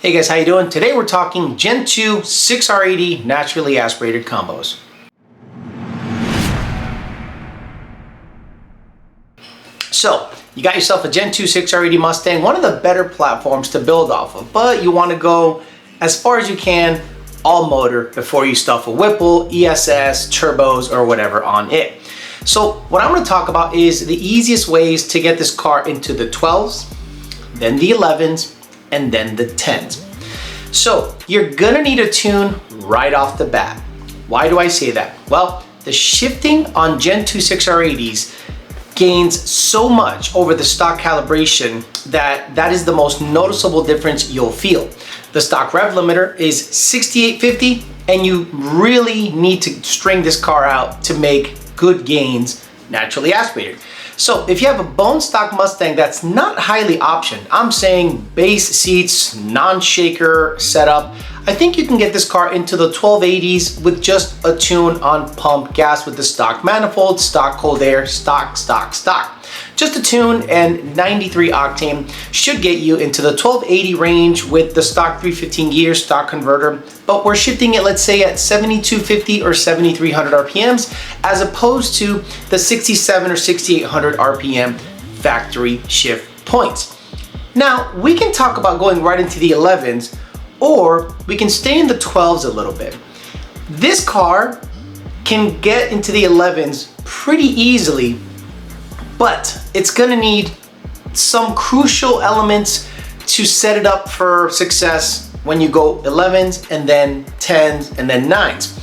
Hey guys, how you doing? Today we're talking Gen 2 6R80 naturally aspirated combos. So, you got yourself a Gen 2 6R80 Mustang, one of the better platforms to build off of, but you want to go as far as you can all motor before you stuff a Whipple, ESS, turbos, or whatever on it. So what I'm going to talk about is the easiest ways to get this car into the 12s, then the 11s, and then the 10s. So you're gonna need a tune right off the bat. Why do I say that? Well, the shifting on Gen 2 6R80s gains so much over the stock calibration that is the most noticeable difference you'll feel. The stock rev limiter is 6850, and you really need to string this car out to make good gains naturally aspirated. So if you have a bone stock Mustang that's not highly optioned, I'm saying base seats, non-shaker setup, I think you can get this car into the 1280s with just a tune on pump gas with the stock manifold, stock cold air, stock. Just a tune and 93 octane should get you into the 1280 range with the stock 315 gears, stock converter, but we're shifting it, let's say, at 7250 or 7300 RPMs as opposed to the 67 or 6800 RPM factory shift points. Now, we can talk about going right into the 11s, or we can stay in the 12s a little bit. This car can get into the 11s pretty easily, but it's gonna need some crucial elements to set it up for success when you go 11s and then 10s and then 9s.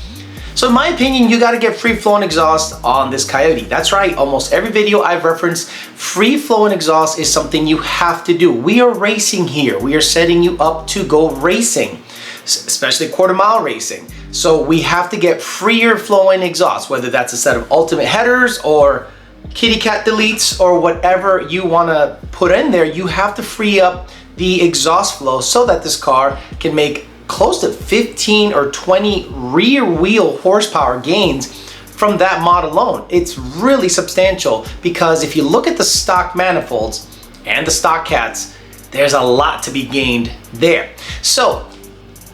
So in my opinion, you gotta get free flowing exhaust on this Coyote. That's right, almost every video I've referenced, free flowing exhaust is something you have to do. We are racing here. We are setting you up to go racing, especially quarter mile racing. So we have to get freer flowing exhaust, whether that's a set of ultimate headers or kitty cat deletes or whatever you wanna put in there. You have to free up the exhaust flow so that this car can make close to 15 or 20 rear wheel horsepower gains from that mod alone. It's really substantial because if you look at the stock manifolds and the stock cats, there's a lot to be gained there. So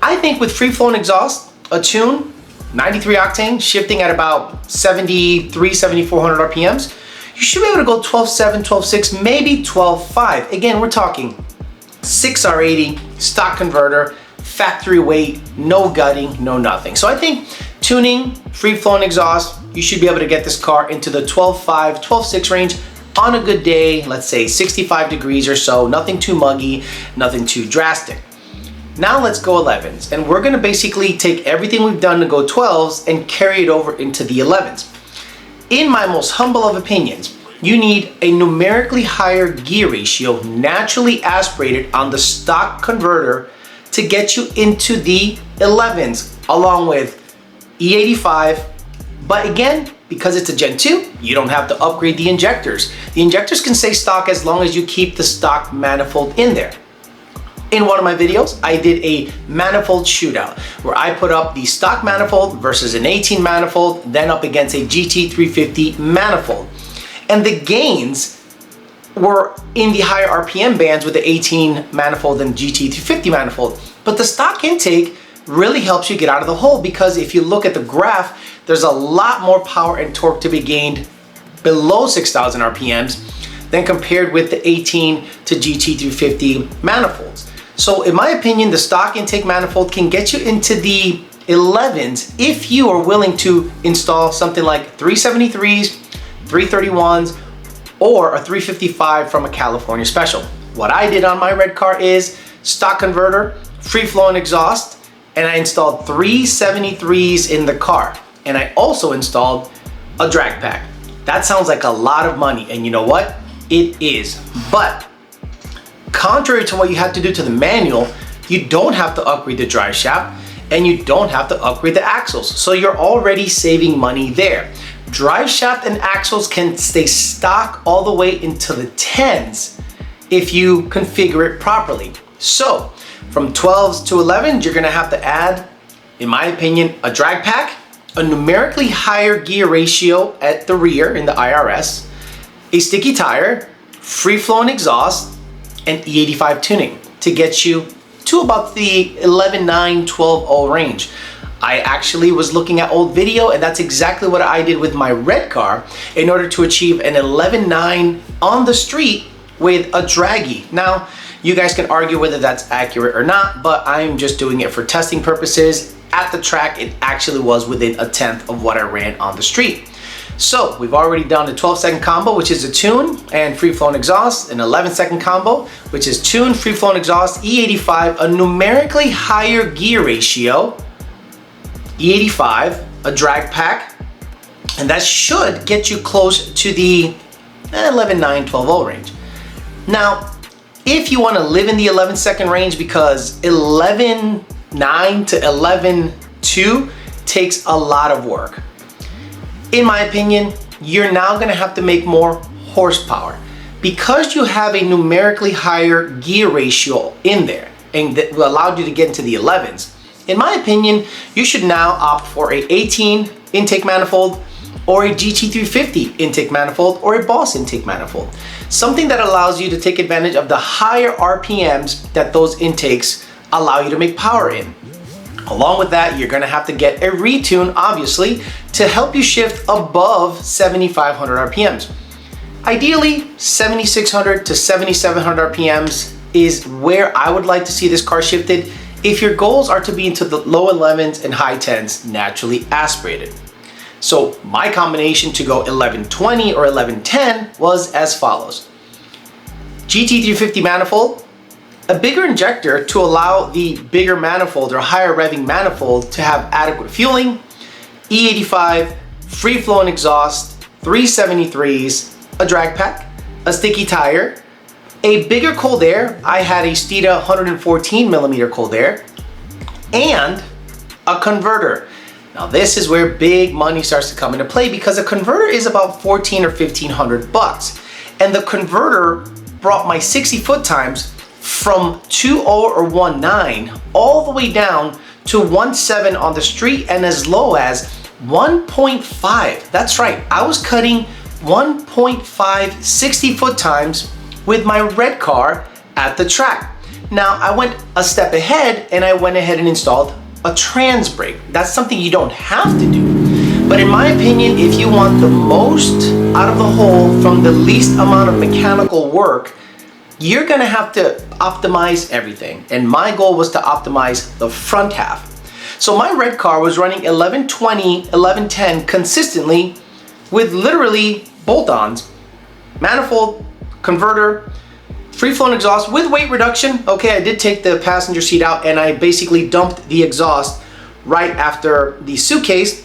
I think with free flowing exhaust, a tune, 93 octane, shifting at about 73, 7400 RPMs, you should be able to go 12.7, 12.6, maybe 12.5. Again, we're talking 6R80, stock converter, factory weight, no gutting, no nothing. So I think tuning, free flowing exhaust, you should be able to get this car into the 12.5, 12.6 range on a good day, let's say 65 degrees or so, nothing too muggy, nothing too drastic. Now let's go 11s, and we're gonna basically take everything we've done to go 12s and carry it over into the 11s. In my most humble of opinions, you need a numerically higher gear ratio, naturally aspirated on the stock converter to get you into the 11s, along with E85. But again, because it's a Gen 2, you don't have to upgrade the injectors. The injectors can stay stock as long as you keep the stock manifold in there. In one of my videos, I did a manifold shootout where I put up the stock manifold versus an 18 manifold, then up against a GT350 manifold. And the gains were in the higher RPM bands with the 18 manifold and GT350 manifold. But the stock intake really helps you get out of the hole because if you look at the graph, there's a lot more power and torque to be gained below 6,000 RPMs than compared with the 18 to GT350 manifolds. So in my opinion, the stock intake manifold can get you into the 11s if you are willing to install something like 373s, 331s, or a 355 from a California special. What I did on my red car is stock converter, free flowing exhaust, and I installed 373s in the car. And I also installed a drag pack. That sounds like a lot of money, and you know what? It is. But contrary to what you have to do to the manual, you don't have to upgrade the drive shaft and you don't have to upgrade the axles. So you're already saving money there. Drive shaft and axles can stay stock all the way into the 10s if you configure it properly. So from 12s to 11s, you're gonna have to add, in my opinion, a drag pack, a numerically higher gear ratio at the rear in the IRS, a sticky tire, free flowing exhaust, and E85 tuning to get you to about the 11.9, 12.0 range. I actually was looking at old video, and that's exactly what I did with my red car in order to achieve an 11.9 on the street with a draggy. Now, you guys can argue whether that's accurate or not, but I'm just doing it for testing purposes. At the track, it actually was within a tenth of what I ran on the street. So we've already done a 12-second combo, which is a tune and free-flowing exhaust, an 11-second combo, which is tune, free-flowing exhaust, E85, a numerically higher gear ratio, E85, a drag pack, and that should get you close to the 11.9, 12.0 range. Now, if you want to live in the 11-second range, because 11.9 to 11.2 takes a lot of work. In my opinion, you're now going to have to make more horsepower. Because you have a numerically higher gear ratio in there, and that will allow you to get into the 11s. In my opinion, you should now opt for a 18 intake manifold, or a GT350 intake manifold, or a Boss intake manifold. Something that allows you to take advantage of the higher RPMs that those intakes allow you to make power in. Along with that, you're gonna have to get a retune, obviously, to help you shift above 7,500 RPMs. Ideally, 7,600 to 7,700 RPMs is where I would like to see this car shifted if your goals are to be into the low 11s and high 10s naturally aspirated. So my combination to go 1120 or 1110 was as follows. GT350 manifold, a bigger injector to allow the bigger manifold or higher revving manifold to have adequate fueling, E85, free-flowing exhaust, 373s, a drag pack, a sticky tire, a bigger cold air. I had a Steeda 114 millimeter cold air, and a converter. Now this is where big money starts to come into play, because a converter is about 14 or 1500 bucks. And the converter brought my 60 foot times from 2.0 or 1.9 all the way down to 1.7 on the street, and as low as 1.5. That's right, I was cutting 1.5 60 foot times with my red car at the track. Now I went a step ahead and I went ahead and installed a trans brake. That's something you don't have to do. But in my opinion, if you want the most out of the whole from the least amount of mechanical work, you're gonna have to optimize everything. And my goal was to optimize the front half. So my red car was running 1120, 1110 consistently with literally bolt-ons, manifold, converter, free-flowing exhaust with weight reduction. Okay, I did take the passenger seat out and I basically dumped the exhaust right after the suitcase.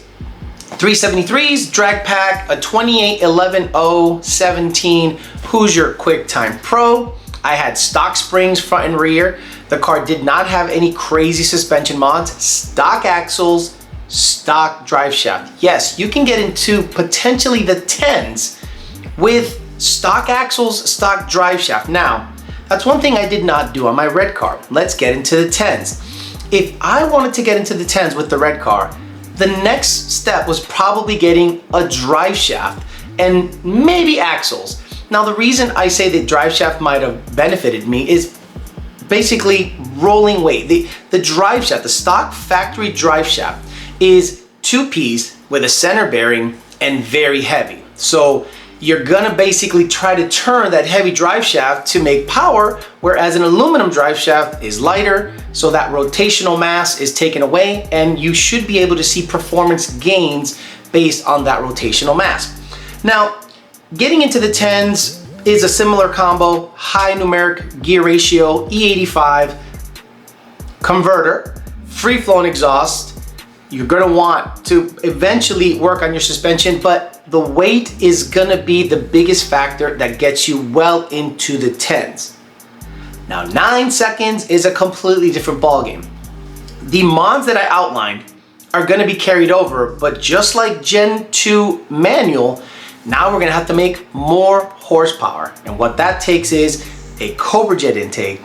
373s, drag pack, a 2811-017 Hoosier QuickTime Pro. I had stock springs front and rear. The car did not have any crazy suspension mods. Stock axles, stock drive shaft. Yes, you can get into potentially the 10s with stock axles, stock drive shaft. Now, that's one thing I did not do on my red car. Let's get into the 10s. If I wanted to get into the 10s with the red car, the next step was probably getting a drive shaft and maybe axles. Now, the reason I say the drive shaft might have benefited me is basically rolling weight. The drive shaft, the stock factory drive shaft, is 2-piece with a center bearing and very heavy. So you're gonna basically try to turn that heavy drive shaft to make power, whereas an aluminum drive shaft is lighter, so that rotational mass is taken away, and you should be able to see performance gains based on that rotational mass. Now, getting into the 10s is a similar combo: high numeric gear ratio, E85, converter, free-flowing exhaust. You're gonna want to eventually work on your suspension, but the weight is gonna be the biggest factor that gets you well into the 10s. Now, 9 seconds is a completely different ballgame. The mods that I outlined are gonna be carried over, but just like Gen 2 manual, now we're gonna have to make more horsepower. And what that takes is a Cobra Jet intake,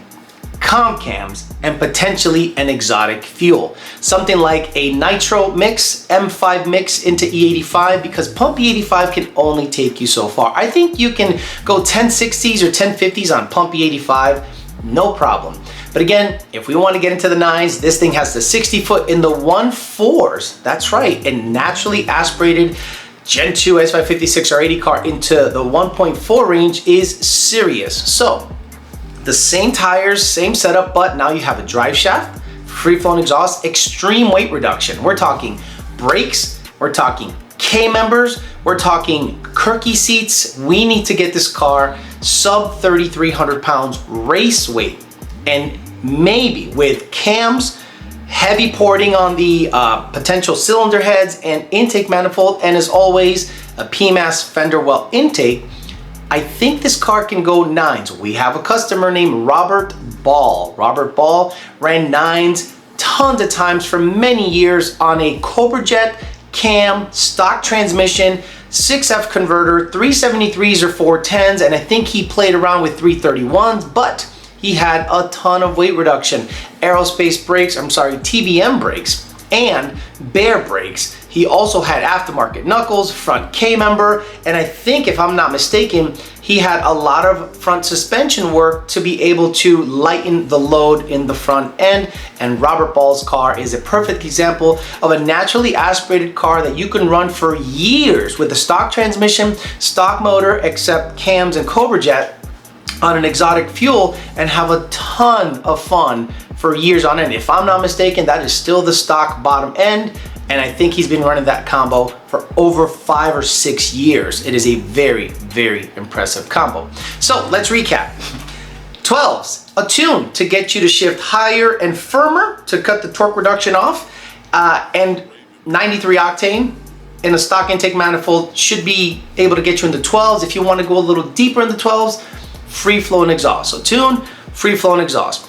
comp cams, and potentially an exotic fuel. Something like a nitro mix, M5 mix into E85, because pump E85 can only take you so far. I think you can go 1060s or 1050s on pump E85, no problem. But again, if we want to get into the 9s, this thing has the 60 foot in the 1.4s. That's right, a naturally aspirated Gen 2 S556 R80 car into the 1.4 range is serious. So the same tires, same setup, but now you have a drive shaft, free-flowing exhaust, extreme weight reduction. We're talking brakes, we're talking K-members, we're talking Kirky seats. We need to get this car sub 3,300 pounds race weight, and maybe with cams, heavy porting on the potential cylinder heads and intake manifold, and as always, a PMAS fender well intake. I think this car can go 9s. We have a customer named Robert Ball. Robert Ball ran 9s tons of times for many years on a Cobra Jet cam, stock transmission, 6F converter, 373s or 410s, and I think he played around with 331s, but he had a ton of weight reduction. Aerospace brakes, TBM brakes, and Bear brakes. He also had aftermarket knuckles, front K-member, and I think, if I'm not mistaken, he had a lot of front suspension work to be able to lighten the load in the front end. And Robert Ball's car is a perfect example of a naturally aspirated car that you can run for years with a stock transmission, stock motor, except cams and Cobra Jet, on an exotic fuel, and have a ton of fun for years on end. If I'm not mistaken, that is still the stock bottom end, and I think he's been running that combo for over 5 or 6 years. It is a very, very impressive combo. So let's recap. 12s, a tune to get you to shift higher and firmer to cut the torque reduction off, and 93 octane in a stock intake manifold should be able to get you into 12s. If you want to go a little deeper in the 12s, free-flowing exhaust. So tune, free-flowing exhaust.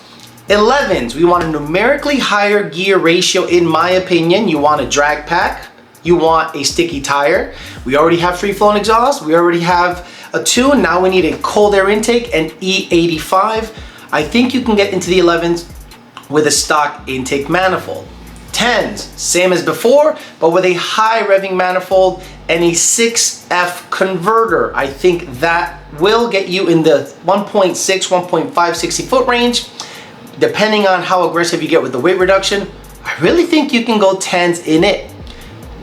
11s, we want a numerically higher gear ratio, in my opinion. You want a drag pack, you want a sticky tire. We already have free-flowing exhaust, we already have a tune, now we need a cold air intake and E85. I think you can get into the 11s with a stock intake manifold. 10s, same as before, but with a high revving manifold and a 6F converter. I think that will get you in the 1.6, 1.5, 60 foot range. Depending on how aggressive you get with the weight reduction, I really think you can go 10s in it.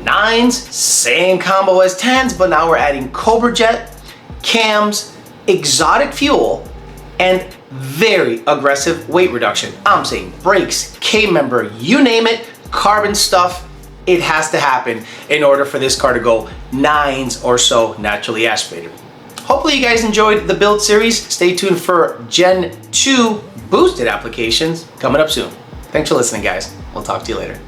9s, same combo as 10s, but now we're adding Cobra Jet, cams, exotic fuel, and very aggressive weight reduction. I'm saying brakes, K-member, you name it, carbon stuff, it has to happen in order for this car to go 9s or so naturally aspirated. Hopefully you guys enjoyed the build series. Stay tuned for Gen 2 boosted applications coming up soon. Thanks for listening, guys. We'll talk to you later.